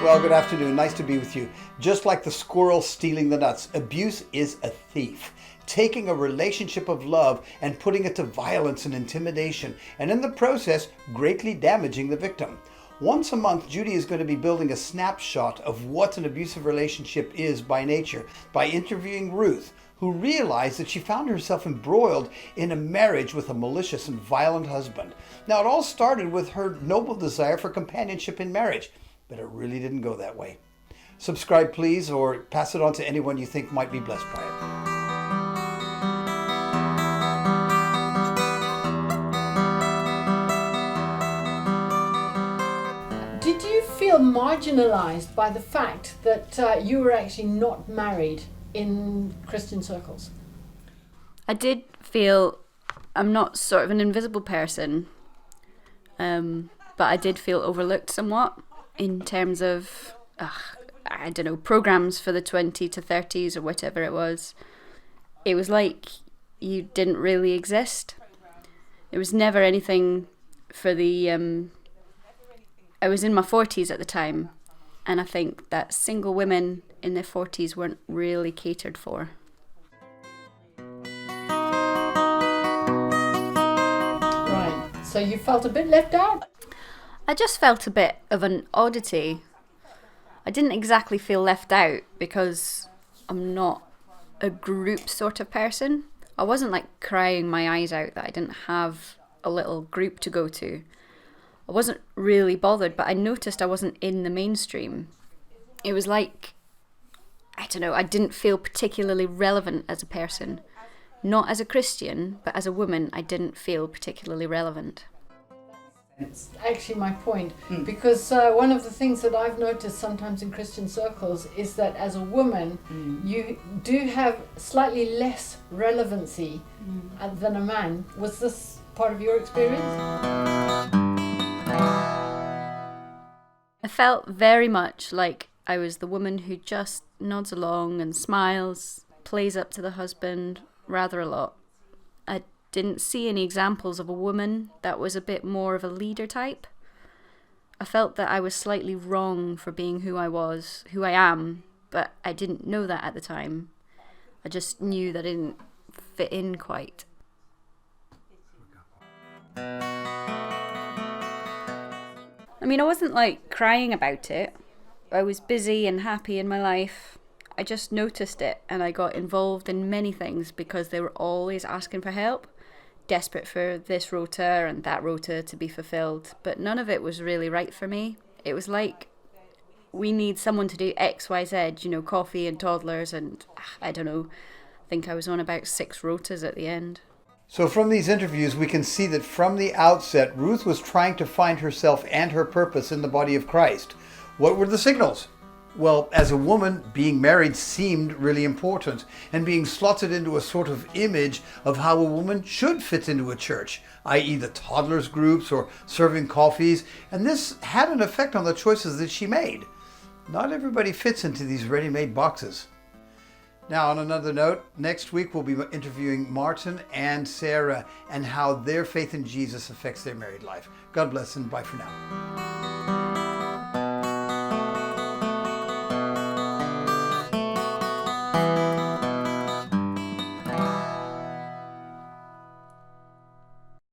Well, good afternoon. Nice to be with you. Just like the squirrel stealing the nuts, abuse is a thief, taking a relationship of love and putting it to violence and intimidation, and in the process, greatly damaging the victim. Once a month, Judy is going to be building a snapshot of what an abusive relationship is by nature by interviewing Ruth, who realized that she found herself embroiled in a marriage with a malicious and violent husband. Now, it all started with her noble desire for companionship in marriage, but it really didn't go that way. Subscribe, please, or pass it on to anyone you think might be blessed by it. Did you feel marginalized by the fact that you were actually not married in Christian circles? I did feel I'm not sort of an invisible person, but I did feel overlooked somewhat in terms of, I don't know, programs for the 20 to 30s or whatever it was. It was like you didn't really exist. It was never anything for the... I was in my 40s at the time, and I think that single women in their 40s weren't really catered for. Right, so you felt a bit left out? I just felt a bit of an oddity. I didn't exactly feel left out because I'm not a group sort of person. I wasn't like crying my eyes out that I didn't have a little group to go to. I wasn't really bothered, but I noticed I wasn't in the mainstream. It was like, I don't know, I didn't feel particularly relevant as a person. Not as a Christian, but as a woman, I didn't feel particularly relevant. It's actually my point, because one of the things that I've noticed sometimes in Christian circles is that as a woman, you do have slightly less relevancy than a man. Was this part of your experience? I felt very much like I was the woman who just nods along and smiles, plays up to the husband rather a lot. I didn't see any examples of a woman that was a bit more of a leader type. I felt that I was slightly wrong for being who I was, who I am, but I didn't know that at the time. I just knew that I didn't fit in quite. I mean, I wasn't like crying about it. I was busy and happy in my life. I just noticed it and I got involved in many things because they were always asking for help. Desperate for this rota and that rota to be fulfilled, but none of it was really right for me. It was like, we need someone to do X, Y, Z, you know, coffee and toddlers and, I don't know, I think I was on about 6 rotas at the end. So from these interviews, we can see that from the outset, Ruth was trying to find herself and her purpose in the body of Christ. What were the signals? Well, as a woman, being married seemed really important, and being slotted into a sort of image of how a woman should fit into a church, i.e. the toddlers groups or serving coffees, and this had an effect on the choices that she made. Not everybody fits into these ready-made boxes. Now, on another note, next week we'll be interviewing Martin and Sarah and how their faith in Jesus affects their married life. God bless and bye for now.